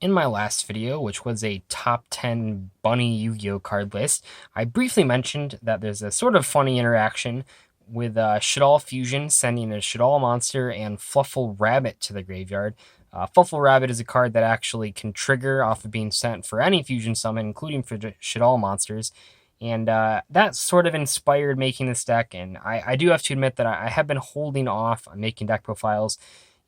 In my last video, which was a top 10 bunny Yu-Gi-Oh card list, I briefly mentioned that there's a sort of funny interaction with Shaddoll Fusion sending a Shaddoll monster and Fluffal Rabbit to the graveyard. Fluffal Rabbit is a card that actually can trigger off of being sent for any fusion summon, including for Shaddoll monsters. And that sort of inspired making this deck, and I do have to admit that I have been holding off on making deck profiles,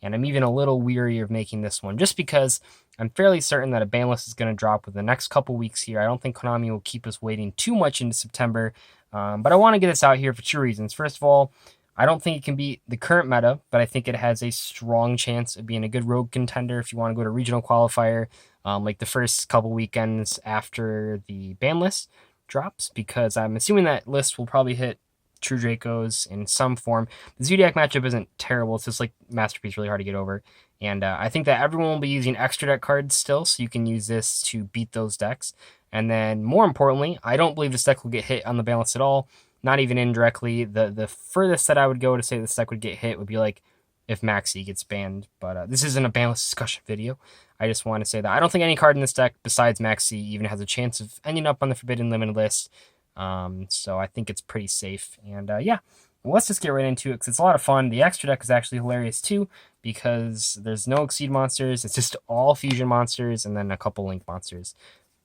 and I'm even a little weary of making this one, just because I'm fairly certain that a ban list is going to drop within the next couple weeks here. I don't think Konami will keep us waiting too much into September, but I want to get this out here for two reasons. First of all, I don't think it can beat the current meta, but I think it has a strong chance of being a good rogue contender if you want to go to regional qualifier, like the first couple weekends after the ban list drops, because I'm assuming that list will probably hit True Dracos in some form. The Zodiac matchup isn't terrible. It's just like Masterpiece, really hard to get over. And I think that everyone will be using extra deck cards still, so you can use this to beat those decks. And then, more importantly, I don't believe this deck will get hit on the balance at all, not even indirectly. The furthest that I would go to say this deck would get hit would be like if Maxi gets banned. But this isn't a balance discussion video. I just want to say that I don't think any card in this deck besides Maxi even has a chance of ending up on the Forbidden Limited list. So I think it's pretty safe. And yeah, well, let's just get right into it because it's a lot of fun. The extra deck is actually hilarious too because there's no Exceed monsters. It's just all Fusion monsters and then a couple Link monsters.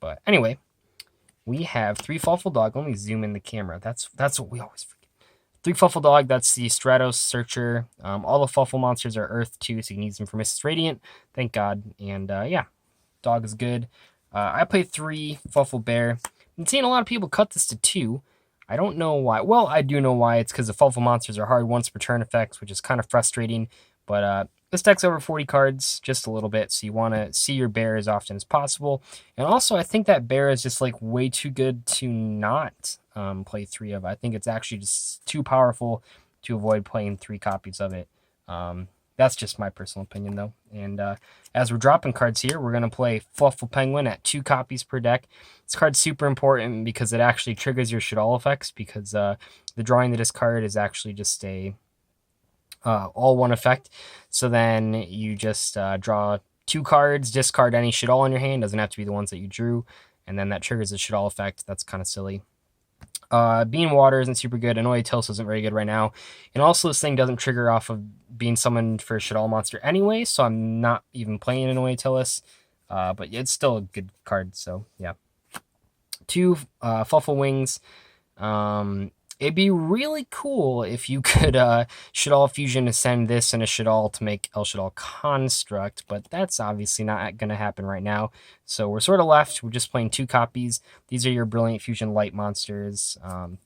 But anyway, we have 3 Fluffal Dog. Let me zoom in the camera. That's what we always forget. 3 Fluffal Dog, that's the Stratos Searcher. All the Fluffal monsters are Earth too, so you can use them for Mrs. Radiant. Thank God. And yeah, Dog is good. I play 3 Fluffal Bear. I'm seeing a lot of people cut this to 2. I don't know why. Well, I do know why. It's because the Fluffal monsters are hard once per turn effects, which is kind of frustrating. But this deck's over 40 cards, just a little bit, so you want to see your bear as often as possible. And also, I think that bear is just like way too good to not play 3 of. I think it's actually just too powerful to avoid playing 3 copies of it. That's just my personal opinion, though. And as we're dropping cards here, we're going to play Fluffal Penguin at 2 copies per deck. This card's super important because it actually triggers your Shaddoll effects, because the drawing the discard is actually just a all one effect. So then you just draw 2 cards, discard any Shaddoll in your hand. Doesn't have to be the ones that you drew. And then that triggers the Shaddoll effect. That's kind of silly. Being Water isn't super good. Annoy Tillis isn't very good right now. And also this thing doesn't trigger off of being summoned for a Shaddoll monster anyway, so I'm not even playing Annoy Tillis. But it's still a good card, so yeah. 2 Fluffal Wings. It'd be really cool if you could Shaddoll Fusion ascend this and a Shaddoll to make El Shaddoll Construct, but that's obviously not going to happen right now. So we're sort of left. We're just playing 2 copies. These are your Brilliant Fusion Light monsters.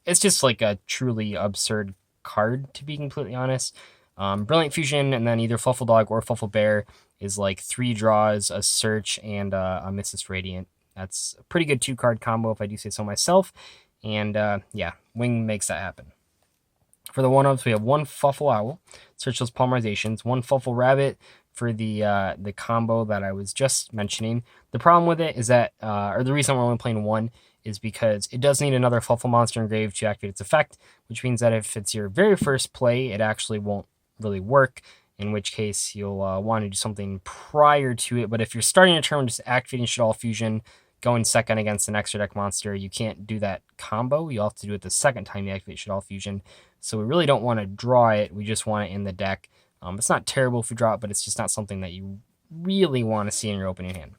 It's just like a truly absurd card, to be completely honest. Brilliant Fusion and then either Fluffal Dog or Fluffal Bear is like 3 draws, a search, and a Mrs. Radiant. That's a pretty good 2-card combo if I do say so myself. And yeah, Wing makes that happen. For the 1-ofs, we have 1 Fluffal Owl, search those polymerizations, 1 Fluffal Rabbit for the combo that I was just mentioning. The problem with it is that, or the reason we're only playing 1 is because it does need another Fluffal monster engraved to activate its effect, which means that if it's your very first play, it actually won't really work, in which case you'll want to do something prior to it. But if you're starting a turn just activating Shaddoll Fusion, going second against an extra deck monster, you can't do that combo. You'll have to do it the second time you activate Shaddoll Fusion. So we really don't want to draw it. We just want it in the deck. It's not terrible if we draw it, but it's just not something that you really want to see in your opening hand.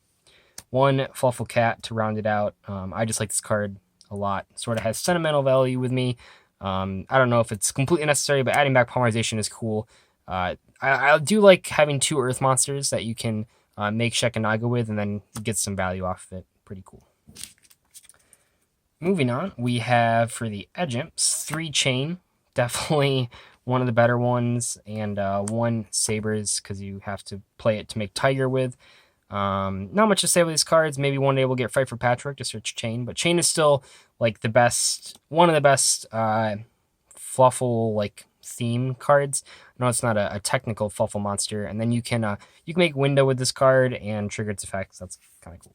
1 Fluffal Cat to round it out. I just like this card a lot. Sort of has sentimental value with me. I don't know if it's completely necessary, but adding back polymerization is cool. I do like having 2 Earth monsters that you can make Shekanaga with and then get some value off of it. Pretty cool. Moving on, we have for the Edge Imps 3 Chain, definitely one of the better ones, and 1 Sabers because you have to play it to make Tiger with. Not much to say about these cards. Maybe one day we'll get Fight for Patchwork to search Chain, but Chain is still like the best, one of the best Fluffal like theme cards. No, it's not a technical Fluffal monster, and then you can make Window with this card and trigger its effects. That's kind of cool.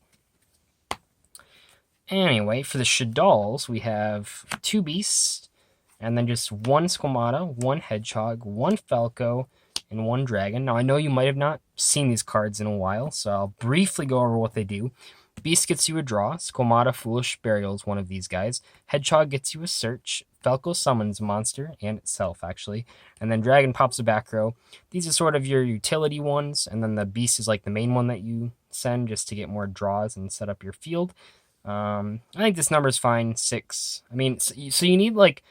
Anyway, for the Shaddolls, we have 2 Beasts, and then just 1 Squamata, 1 Hedgehog, 1 Falco, and 1 dragon. Now, I know you might have not seen these cards in a while, so I'll briefly go over what they do. Beast gets you a draw. Squamata Foolish Burial is one of these guys. Hedgehog gets you a search. Falco summons a monster, and itself, actually. And then Dragon pops a back row. These are sort of your utility ones, and then the Beast is like the main one that you send just to get more draws and set up your field. I think this number is fine, 6. I mean, so you need like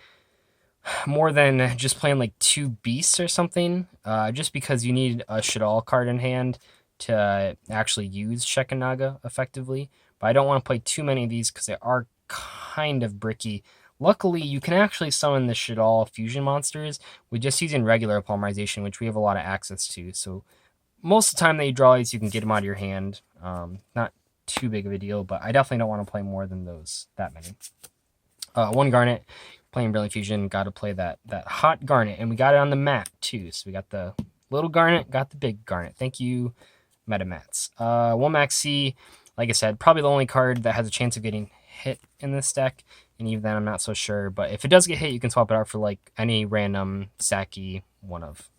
more than just playing like 2 beasts or something, just because you need a Shaddoll card in hand to actually use Shekanaga effectively. But I don't want to play too many of these because they are kind of bricky. Luckily, you can actually summon the Shaddoll fusion monsters with just using regular polymerization, which we have a lot of access to. So most of the time that you draw these, you can get them out of your hand. Not too big of a deal, but I definitely don't want to play more than that many. 1 Garnet, playing Brilliant Fusion, got to play that hot Garnet, and we got it on the mat too. So we got the little Garnet, got the big Garnet. Thank you, Metamats. 1 Maxi, like I said, probably the only card that has a chance of getting hit in this deck, and even then I'm not so sure. But if it does get hit, you can swap it out for like any random Saki one of.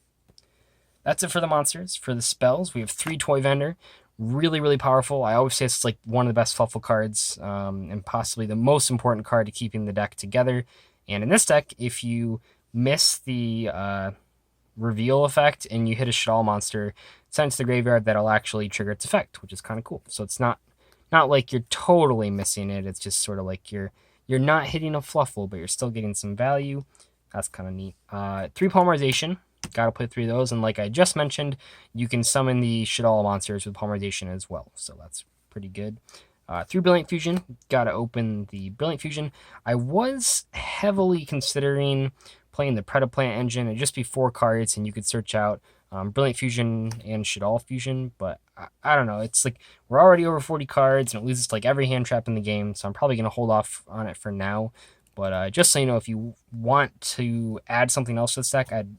That's it for the monsters. For the spells, we have 3 Toy Vendor. Really, really powerful. I always say it's like one of the best Fluffal cards, and possibly the most important card to keeping the deck together. And in this deck, if you miss the reveal effect and you hit a Shaddoll monster, send it to the graveyard, that'll actually trigger its effect, which is kind of cool. So it's not like you're totally missing it. It's just sort of like you're not hitting a Fluffal, but you're still getting some value. That's kind of neat. 3 Polymerization. Gotta play 3 of those, and like I just mentioned, you can summon the Shaddoll monsters with polymerization as well, so that's pretty good. 3 Brilliant Fusion, gotta open the Brilliant Fusion. I was heavily considering playing the Predaplant engine. It'd just be 4 cards, and you could search out Brilliant Fusion and Shaddolls Fusion, but I don't know. It's like we're already over 40 cards, and it loses like every hand trap in the game, so I'm probably gonna hold off on it for now. But just so you know, if you want to add something else to this deck, I'd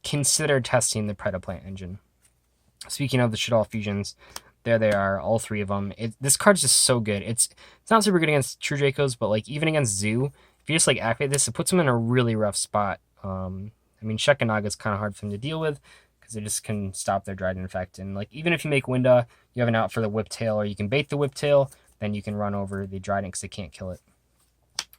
consider testing the Predaplant engine. Speaking of the Shaddolls fusions, there they are, all 3 of them. This card's just so good. It's not super good against True Dracos, but like even against Zoo, if you just like activate this, it puts them in a really rough spot. I mean, Shekanaga is kind of hard for them to deal with because they just can stop their Dryden effect. And like even if you make Winda, you have an out for the Whiptail, or you can bait the Whiptail, then you can run over the Dryden because they can't kill it.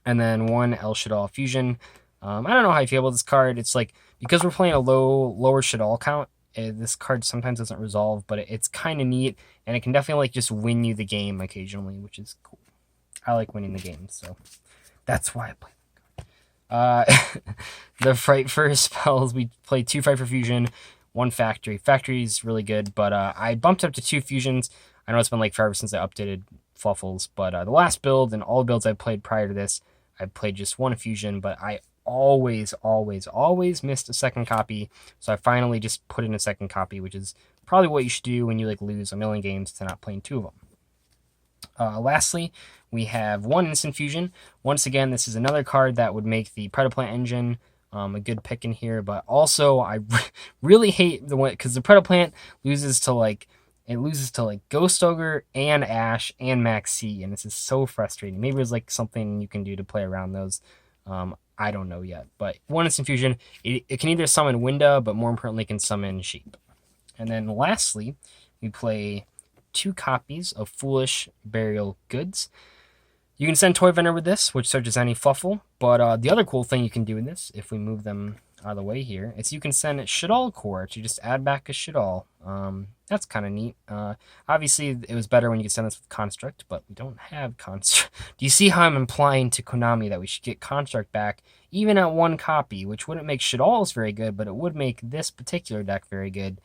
And then 1 El Shaddoll fusion. I don't know how I feel about this card. It's like, because we're playing a lower Shaddoll count, this card sometimes doesn't resolve, but it's kind of neat, and it can definitely like just win you the game occasionally, which is cool. I like winning the game, so that's why I play that card. The Fright for spells, we play 2 Fright for Fusion, 1 Factory. Factory is really good, but I bumped up to 2 fusions. I know it's been like forever since I updated Fluffals, but the last build and all the builds I played prior to this, I played just 1 fusion, but I always missed a second copy, so I finally just put in a second copy, which is probably what you should do when you like lose a million games to not playing 2 of them. Lastly, we have 1 Instant Fusion. Once again, this is another card that would make the Predaplant engine a good pick in here, but also I really hate the one because the Predaplant loses to like Ghost Ogre and Ash and Maxi, and this is so frustrating. Maybe there's like something you can do to play around those. I don't know yet, but 1 Instant Fusion, it can either summon Winda, but more importantly, can summon Sheep. And then lastly, we play 2 copies of Foolish Burial Goods. You can send Toy Vendor with this, which searches any Fluffal, but the other cool thing you can do with this, if we move them out of the way here, is you can send Shaddoll Core to just add back a Shaddoll. That's kind of neat. Obviously, it was better when you could send this with Construct, but we don't have Construct. Do you see how I'm implying to Konami that we should get Construct back, even at 1 copy, which wouldn't make Shaddolls very good, but it would make this particular deck very good.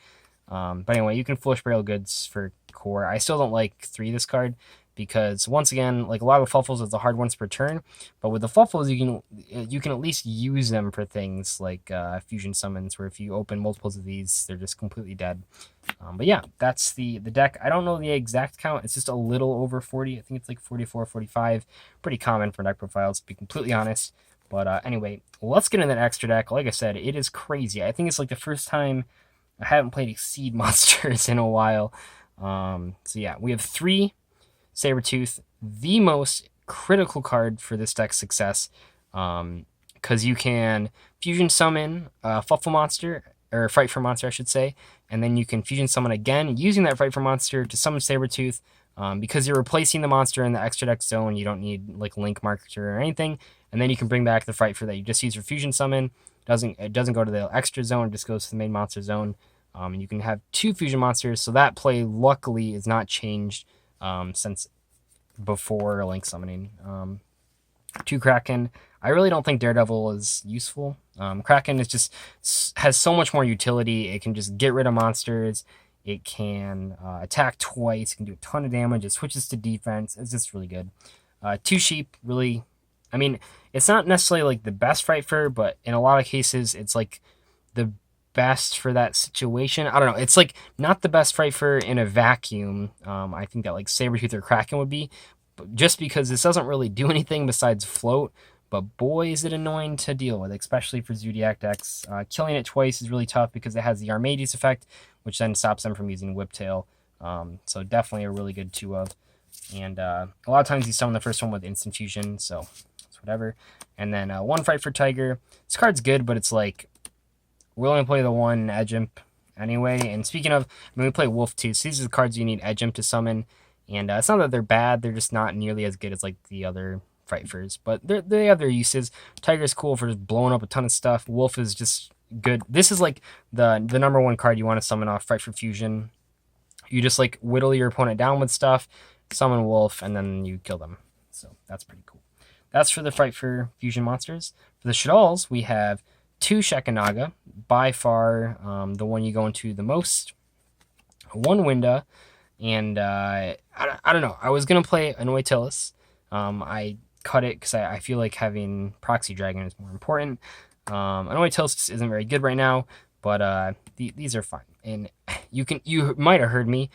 But anyway, you can Foolish Burial Goods for Core. I still don't like 3 this card, because once again, like a lot of Fluffals, it's the hard ones per turn, but with the Fluffals, you can at least use them for things like fusion summons, where if you open multiples of these, they're just completely dead. But yeah, that's the deck. I don't know the exact count. It's just a little over 40. I think it's like 44, 45. Pretty common for deck profiles, to be completely honest. But anyway, let's get into that extra deck. Like I said, it is crazy. I think it's like the first time I haven't played Exceed monsters in a while. So yeah, we have 3 Sabertooth, the most critical card for this deck's success, because you can fusion summon a Fluffal monster or Frightfur monster, I should say, and then you can fusion summon again using that Frightfur monster to summon Sabretooth. Because you're replacing the monster in the extra deck zone, you don't need like Link Marker or anything, and then you can bring back the Frightfur that you just used for fusion summon. It doesn't go to the extra zone; it just goes to the main monster zone. And you can have 2 fusion monsters, so that play luckily is not changed since before Link summoning. 2 Kraken. I really don't think Daredevil is useful. Kraken is just has so much more utility. It can just get rid of monsters. It can attack twice. It can do a ton of damage. It switches to defense. It's just really good. 2 Sheep, really. I mean, it's not necessarily like the best Frightfur, but in a lot of cases, it's like the best for that situation. I don't know. It's like not the best Frightfur in a vacuum. I think that like Sabretooth or Kraken would be, but just because this doesn't really do anything besides float. But boy, is it annoying to deal with, especially for Zodiac decks. Killing it twice is really tough because it has the Armades effect, which then stops them from using Whiptail. So definitely a really good 2 of. And a lot of times you summon the first one with Instant Fusion, so it's whatever. And then 1 Frightfur Tiger. This card's good, but it's like, we only play the 1 Edge Imp anyway. And speaking of, I mean, we play Wolf too, so these are the cards you need Edge Imp to summon. And it's not that they're bad, they're just not nearly as good as like the other Frightfurs, but they have their uses. Tiger's cool for just blowing up a ton of stuff. Wolf is just good. This is like the number 1 card you want to summon off Frightfur Fusion. You just like whittle your opponent down with stuff, summon Wolf, and then you kill them. So that's pretty cool. That's for the Frightfur Fusion monsters. For the Shaddolls, we have 2 Shekanaga, by far the one you go into the most. 1 Winda, and I don't know. I was gonna play Anoitilis. I cut it because I feel like having Proxy Dragon is more important. Anoitilis isn't very good right now, but these are fine. And you might have heard me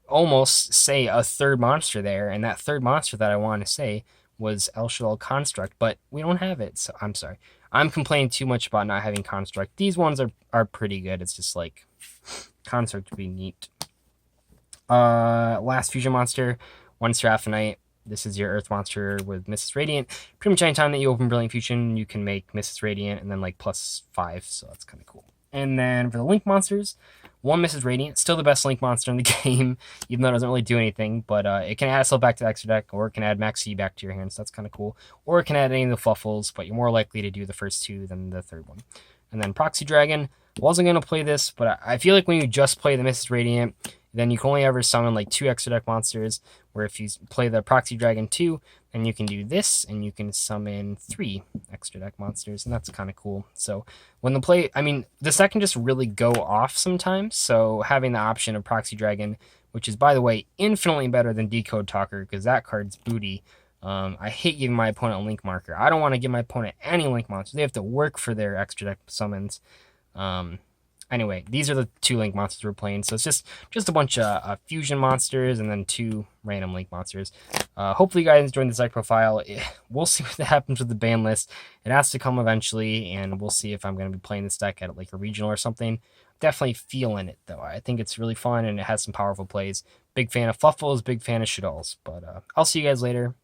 almost say a 3rd monster there, and that 3rd monster that I want to say was El Shaddoll Construct, but we don't have it, so I'm sorry. I'm complaining too much about not having Construct. These ones are pretty good. It's just like Construct would be neat. Last fusion monster, 1 Seraphinite. This is your Earth monster with Mrs. Radiant. Pretty much any time that you open Brilliant Fusion, you can make Mrs. Radiant and then like +5, so that's kind of cool. And then for the Link monsters, 1 Mrs. Radiant, still the best Link monster in the game, even though it doesn't really do anything, but it can add itself back to the extra deck, or it can add Max C back to your hand, so that's kind of cool. Or it can add any of the Fluffals, but you're more likely to do the first 2 than the 3rd one. And then Proxy Dragon, wasn't going to play this, but I feel like when you just play the Mrs. Radiant, then you can only ever summon like 2 extra deck monsters, where if you play the Proxy Dragon 2, then you can do this, and you can summon 3 extra deck monsters, and that's kind of cool. So when the play, I mean, this deck can just really go off sometimes, so having the option of Proxy Dragon, which is, by the way, infinitely better than Decode Talker, because that card's booty. I hate giving my opponent a Link Marker. I don't want to give my opponent any Link monsters. They have to work for their extra deck summons. Anyway, these are the 2 Link monsters we're playing, so it's just a bunch of fusion monsters and then 2 random Link monsters. Hopefully you guys enjoyed this deck profile. We'll see what happens with the ban list. It has to come eventually, and we'll see if I'm going to be playing this deck at like a regional or something. Definitely feeling it, though. I think it's really fun, and it has some powerful plays. Big fan of Fluffals, big fan of Shaddolls, but I'll see you guys later.